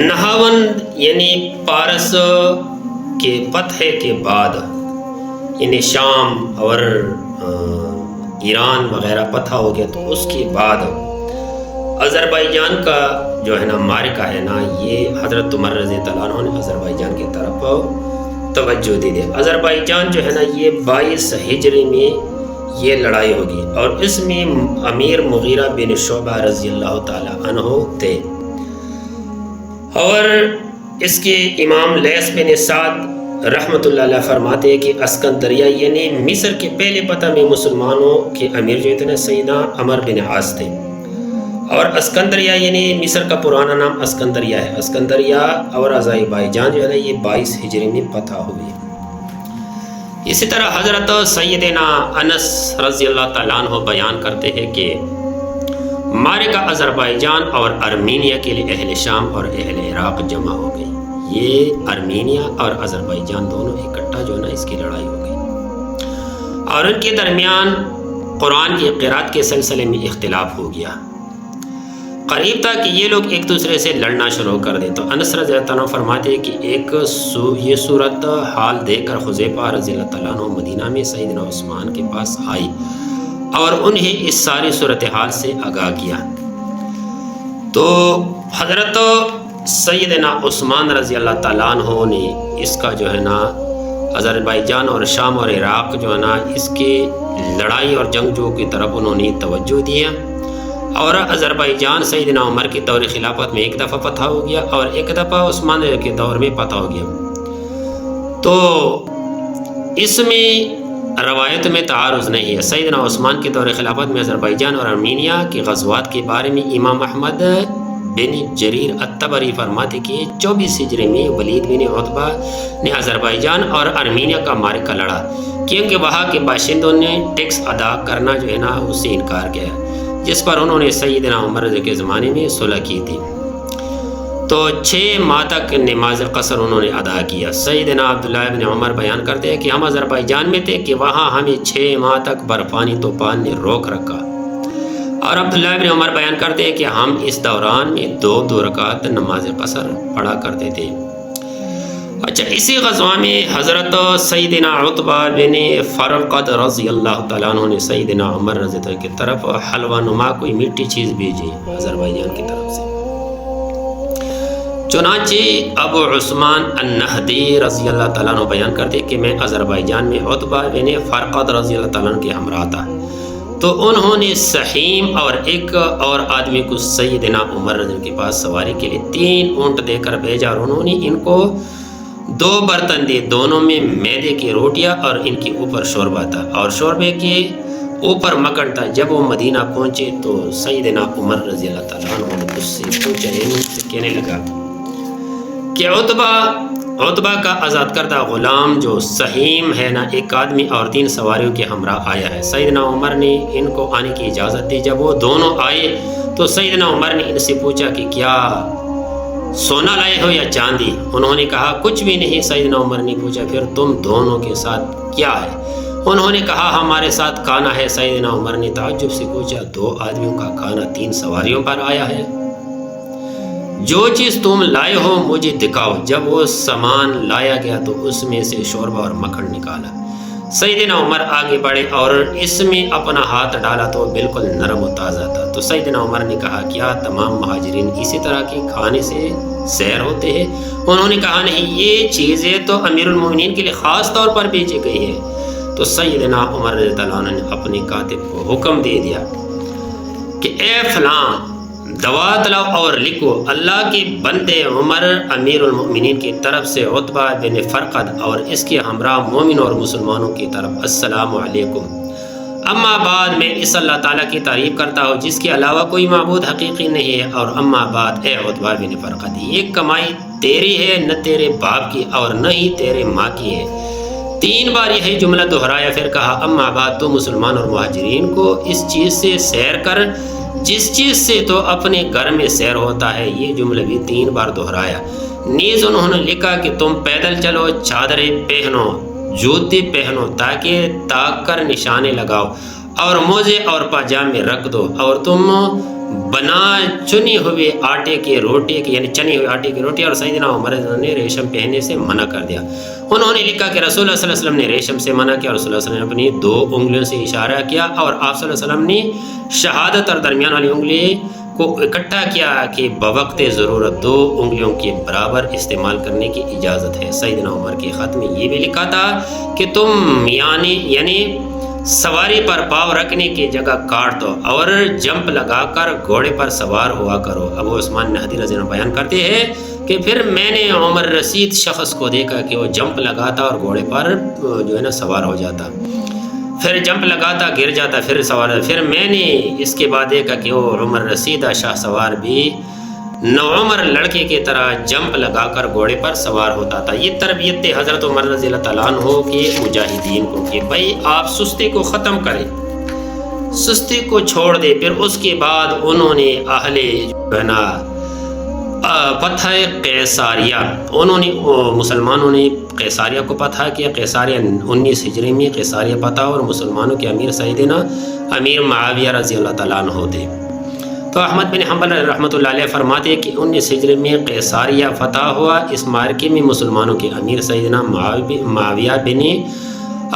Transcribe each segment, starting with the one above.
نہاوند یعنی پارس کے فتح کے بعد، یعنی شام اور ایران وغیرہ فتح ہو گیا، تو اس کے بعد آذربائیجان کا جو ہے نا معرکہ ہے نا، یہ حضرت عمر رضی اللہ عنہ نے آذربائیجان کی طرف توجہ دے دی۔ آذربائیجان جو ہے نا یہ 22 ہجری میں یہ لڑائی ہوگی، اور اس میں امیر مغیرہ بن شعبہ رضی اللہ تعالی عنہ تھے، اور اس کے امام لیث بن سعد رحمۃ اللہ علیہ فرماتے ہیں کہ اسکندریہ یعنی مصر کے پہلے پتہ میں مسلمانوں کے امیر جو تھے نا سیدنا عمر بن عاص تھے، اور اسکندریہ یعنی مصر کا پرانا نام اسکندریہ ہے۔ اسکندریہ اور آذربائیجان جو ہے نا یہ 22 ہجری میں فتح ہوئی۔ اسی طرح حضرت سیدنا انس رضی اللہ تعالیٰ عنہ بیان کرتے ہیں کہ معرکہ آذربائیجان اور ارمینیا کے لیے اہل شام اور اہل عراق جمع ہو گئی۔ یہ ارمینیا اور آذربائیجان دونوں اکٹھا جو ہے نا اس کی لڑائی ہو گئی، اور ان کے درمیان قرآن کی قرات کے سلسلے میں اختلاف ہو گیا، قریب تھا کہ یہ لوگ ایک دوسرے سے لڑنا شروع کر دیں۔ تو انس رضی اللہ عنہ فرماتے ہیں کہ یہ صورت حال دیکھ کر حذیفہ رضی اللہ عنہ مدینہ میں سیدنا عثمان کے پاس آئی اور انہیں اس ساری صورتحال سے آگاہ کیا۔ تو حضرت سیدنا عثمان رضی اللہ تعالیٰ عنہ نے اس کا جو ہے نا آذربائیجان اور شام اور عراق جو ہے نا اس کے لڑائی اور جنگجوؤں کی طرف انہوں نے توجہ دیا، اور آذربائیجان سیدنا عمر کے دور خلافت میں ایک دفعہ فتح ہو گیا اور ایک دفعہ عثمان کے دور میں فتح ہو گیا۔ تو اس میں روایت میں تعارض نہیں ہے۔ سیدنا عثمان کے دور خلافت میں آذربائیجان اور ارمینیا کے غزوات کے بارے میں امام احمد بن جریر الطبری فرماتے کہ 24 ہجری میں ولید بن عتبہ نے آذربائیجان اور ارمینیا کا معرکہ لڑا، کیونکہ وہاں کے باشندوں نے ٹیکس ادا کرنا جو ہے نا اس سے انکار کیا، جس پر انہوں نے سیدنا عمر کے زمانے میں صلح کی تھی۔ تو 6 ماہ تک نماز قصر انہوں نے ادا کیا۔ سیدنا عبداللہ بن عمر بیان کرتے ہیں کہ ہم آذربائیجان میں تھے کہ وہاں ہمیں 6 ماہ تک برفانی طوفان نے روک رکھا، اور عبداللہ بن عمر بیان کرتے ہیں کہ ہم اس دوران میں 2 رکعت نماز قصر پڑھا کرتے تھے۔ اچھا، اسی غزوہ میں حضرت سیدنا عتبہ بن فرقد رضی اللہ تعالیٰ عنہ نے سیدنا عمر رضی اللہ عنہ کی طرف حلوہ نما کوئی میٹھی چیز بھیجی آذربائیجان کی طرف سے۔ چنانچہ ابو عثمان النہدی رضی اللہ تعالیٰ عنہ بیان کرتے کہ میں آذربائیجان میں عتبہ بن فرقد رضی اللہ تعالیٰ عنہ کے ہمراہ تھا، تو انہوں نے سحیم اور ایک اور آدمی کو سیدنا عمر رضی اللہ کے پاس سواری کے لیے 3 اونٹ دے کر بھیجا، اور انہوں نے ان کو 2 برتن دیے، دونوں میں میدے کی روٹیاں اور ان کے اوپر شوربہ تھا، اور شوربے کے اوپر مکھن تھا۔ جب وہ مدینہ پہنچے تو سیدنا عمر رضی اللہ تعالیٰ عنہ نے اس سے پوچھا، ان سے کہنے لگا کہ عتبہ کا آزاد کردہ غلام جو سحیم ہے نا ایک آدمی اور 3 سواریوں کے ہمراہ آیا ہے۔ سیدنا عمر نے ان کو آنے کی اجازت دی۔ جب وہ دونوں آئے تو سیدنا عمر نے ان سے پوچھا کہ کیا سونا لائے ہو یا چاندی؟ انہوں نے کہا کچھ بھی نہیں۔ سیدنا عمر نے پوچھا پھر تم دونوں کے ساتھ کیا ہے؟ انہوں نے کہا ہمارے ساتھ کھانا ہے۔ سیدنا عمر نے تعجب سے پوچھا 2 آدمیوں کا کھانا 3 سواریوں پر آیا ہے؟ جو چیز تم لائے ہو مجھے دکھاؤ۔ جب وہ سامان لایا گیا تو اس میں سے شوربہ اور مکھن نکالا۔ سیدنا عمر آگے بڑھے اور اس میں اپنا ہاتھ ڈالا تو بالکل نرم و تازہ تھا۔ تو سیدنا عمر نے کہا کیا تمام مہاجرین اسی طرح کے کھانے سے سیر ہوتے ہیں؟ انہوں نے کہا نہیں، یہ چیزیں تو امیر المومنین کے لیے خاص طور پر بھیجی گئی ہے۔ تو سیدنا عمر رضی اللہ عنہ نے اپنے کاتب کو حکم دے دیا کہ اے فلاں دوات لاؤ اور لکھو، اللہ کے بندے عمر امیر المؤمنین کی طرف سے عتبہ بن فرقد اور اس کے ہمراہ مومن اور مسلمانوں کی طرف السلام علیکم۔ اما بعد میں اس اللہ تعالیٰ کی تعریف کرتا ہوں جس کے علاوہ کوئی معبود حقیقی نہیں ہے، اور اما بعد اے عتبہ بن فرقد، یہ کمائی تیری ہے نہ تیرے باپ کی اور نہ ہی تیرے ماں کی ہے۔ 3 بار یہی جملہ دہرایا، پھر کہا اما بعد تو مسلمان اور مہاجرین کو اس چیز سے سیر کر جس چیز سے تو اپنے گھر میں سیر ہوتا ہے۔ یہ جملہ بھی 3 بار دہرایا۔ نیز انہوں نے لکھا کہ تم پیدل چلو، چادریں پہنو، جوتے پہنو تاکہ تاک کر نشانے لگاؤ، اور موزے اور پاجامے رکھ دو، اور تم بنا چنی ہوئے آٹے کے روٹی یعنی چنی ہوئے آٹے کی روٹی۔ اور سیدنا عمر نے ریشم پہننے سے منع کر دیا۔ انہوں نے لکھا کہ رسول اللہ صلی اللہ علیہ وسلم نے ریشم سے منع کیا، اور رسول اللہ صلی اللہ علیہ وسلم نے اپنی 2 انگلیوں سے اشارہ کیا، اور آپ صلی اللہ علیہ وسلم نے شہادت اور درمیان والی انگلی کو اکٹھا کیا کہ بوقت ضرورت 2 انگلیوں کے برابر استعمال کرنے کی اجازت ہے۔ سیدنا عمر کے خط میں یہ بھی لکھا تھا کہ تم یعنی سواری پر پاؤں رکھنے کی جگہ کاٹ دو اور جمپ لگا کر گھوڑے پر سوار ہوا کرو۔ ابو عثمان نہدی رضی اللہ عنہ بیان کرتے ہیں کہ پھر میں نے عمر رسید شخص کو دیکھا کہ وہ جمپ لگاتا اور گھوڑے پر جو ہے نا سوار ہو جاتا، پھر جمپ لگاتا گر جاتا، پھر سوار، پھر میں نے اس کے بعد دیکھا کہ وہ عمر رسیدہ شاہ سوار بھی نوعمر لڑکے کی طرح جمپ لگا کر گھوڑے پر سوار ہوتا تھا۔ یہ تربیت حضرت عمر رضی اللہ تعالیٰ عنہ کے مجاہدین کو کہ بھائی آپ سستی کو ختم کریں، سستی کو چھوڑ دے۔ پھر اس کے بعد انہوں نے فتح قیصاریہ، انہوں نے مسلمانوں نے قیصاریہ کو فتح کیا۔ قیصاریہ 19 ہجری میں قیصاریہ فتح، اور مسلمانوں کے امیر سیدنا امیر معاویہ رضی اللہ تعالیٰ عنہ تھے۔ تو احمد بن حنبل رحمۃ اللہ علیہ فرماتے ہیں کہ 19 ہجری میں قیصاریہ فتح ہوا۔ اس معرکے میں مسلمانوں کے امیر سیدنا معاویہ بن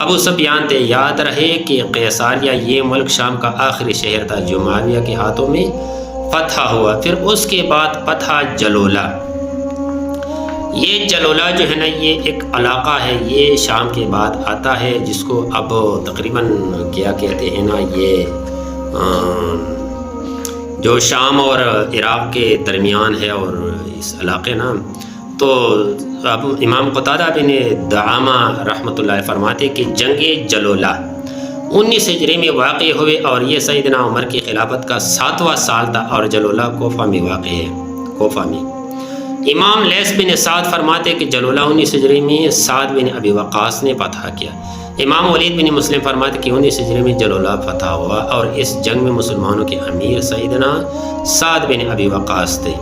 ابو سفیان تھے۔ یاد رہے کہ قیصاریہ یہ ملک شام کا آخری شہر تھا جو معاویہ کے ہاتھوں میں فتح ہوا۔ پھر اس کے بعد فتح جلولہ، یہ جلولہ جو ہے نا یہ ایک علاقہ ہے، یہ شام کے بعد آتا ہے، جس کو اب تقریباً کیا کہتے ہیں نا، یہ جو شام اور عراق کے درمیان ہے، اور اس علاقے نا تو اب امام قتادہ بن دعامہ رحمۃ اللہ فرماتے کہ جنگ جلولہ 19 ہجری میں واقع ہوئے، اور یہ سیدنا عمر کی خلافت کا 7واں سال تھا، اور جلولہ کوفہ میں واقع ہے، کوفہ میں۔ امام لیث بن سعد فرماتے کہ جلولہ 19 ہجری میں سعد بن ابی وقاص نے فتح کیا۔ امام ولید بن مسلم فرماتے کہ 19 ہجری میں جلولہ فتح ہوا، اور اس جنگ میں مسلمانوں کے امیر سیدنا سعد بن ابی وقاص تھے۔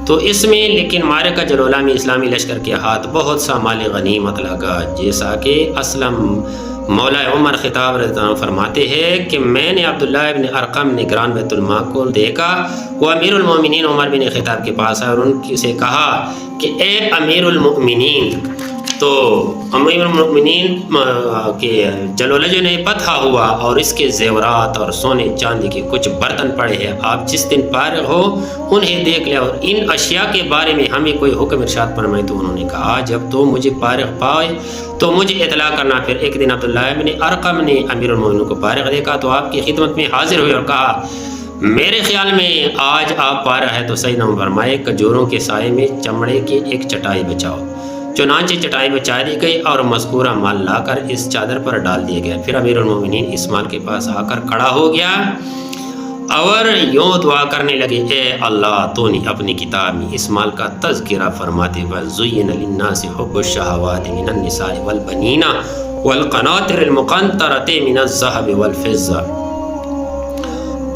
تو اس میں لیکن معرکہ جلولہ میں اسلامی لشکر کے ہاتھ بہت سا مال غنیمت لگا، جیسا کہ اسلم مولا عمر خطاب رضی اللہ عنہ فرماتے ہیں کہ میں نے عبداللہ ابن ارقم نگران بیت المال کو دیکھا، وہ امیر المومنین عمر بن خطاب کے پاس آئے اور ان سے کہا کہ اے امیر المؤمنین، تو امیر المؤمنین کے جلولہ جو نے فتح ہوا اور اس کے زیورات اور سونے چاندی کے کچھ برتن پڑے ہیں، آپ جس دن فارغ ہو انہیں دیکھ لیں اور ان اشیاء کے بارے میں ہمیں کوئی حکم ارشاد فرمائے۔ تو انہوں نے کہا جب تو مجھے فارغ پائے تو مجھے اطلاع کرنا۔ پھر ایک دن عبداللہ ابن ارقم نے امیر المؤمنین کو فارغ دیکھا تو آپ کی خدمت میں حاضر ہوئے اور کہا میرے خیال میں آج آپ فارغ ہے، تو سیدنا عمر فرمائے کھجوروں کے سائے میں چمڑے کی ایک چٹائی بچاؤ۔ چنانچہ چٹائی بچا دی گئی اور مذکورہ مال لا کر اس چادر پر ڈال دیا گیا۔ پھر امیر المومنین اس مال کے پاس آ کر کھڑا ہو گیا اور یوں دعا کرنے لگے، اے اللہ تو نے اپنی کتاب میں اس مال کا تذکرہ فرماتے ہوئے زُيِّنَ لِلنَّاسِ حُبُّ الشَّهَوَاتِ مِنَ النِّسَاءِ وَالْبَنِينَ وَالْقَنَاطِرِ الْمُقَنطَرَةِ مِنَ الذَّهَبِ وَالْفِضَّةِ،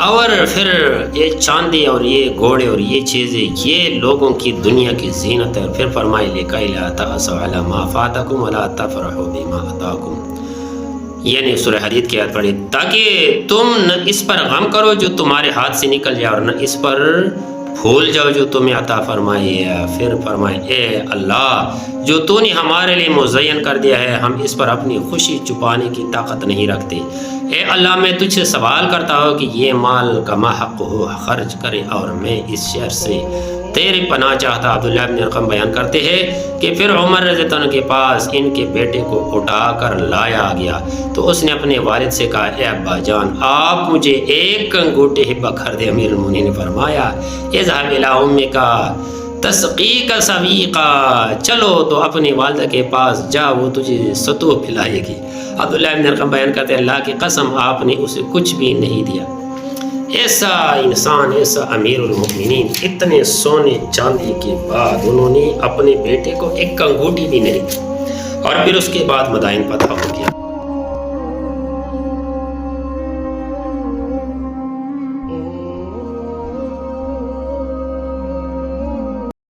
اور پھر یہ چاندی اور یہ گھوڑے اور یہ چیزیں یہ لوگوں کی دنیا کی زینت ہے۔ پھر فرمائے لِكَيْ لَا تَأْسَوْا عَلَىٰ مَا فَاتَكُمْ وَلَا تَفْرَحُوا بِمَا آتَاكُمْ، یعنی سورہ حدید کی آیت پڑھی تاکہ تم نہ اس پر غم کرو جو تمہارے ہاتھ سے نکل جائے اور نہ اس پر بھول جاؤ جو تمہیں عطا فرمائی ہے۔ پھر فرمائے اے اللہ جو تو نے ہمارے لیے مزین کر دیا ہے ہم اس پر اپنی خوشی چھپانے کی طاقت نہیں رکھتے۔ اے اللہ میں تجھ سے سوال کرتا ہوں کہ یہ مال کما حق ہو خرچ کرے اور میں اس شہر سے تیری پناہ چاہتا۔ عبداللہ بن ارقم بیان کرتے ہیں کہ پھر عمر رضی اللہ عنہ کے پاس ان کے بیٹے کو اٹھا کر لایا گیا تو اس نے اپنے والد سے کہا اے ابا جان آپ مجھے ایک انگوٹھی ہبہ کر دے۔ امیر المومنین نے فرمایا اذهب الى امك تسقیک سویقا، چلو تو اپنی والدہ کے پاس جا وہ تجھے ستو پلائے گی۔ عبداللہ بن ارقم بیان کرتے اللہ کی قسم آپ نے اسے کچھ بھی نہیں دیا۔ ایسا انسان، ایسا امیر المؤمنین، اتنے سونے چاندی کے بعد انہوں نے اپنے بیٹے کو ایک انگوٹھی بھی نہیں دی، اور پھر اس کے بعد مدائن فتح ہو گیا۔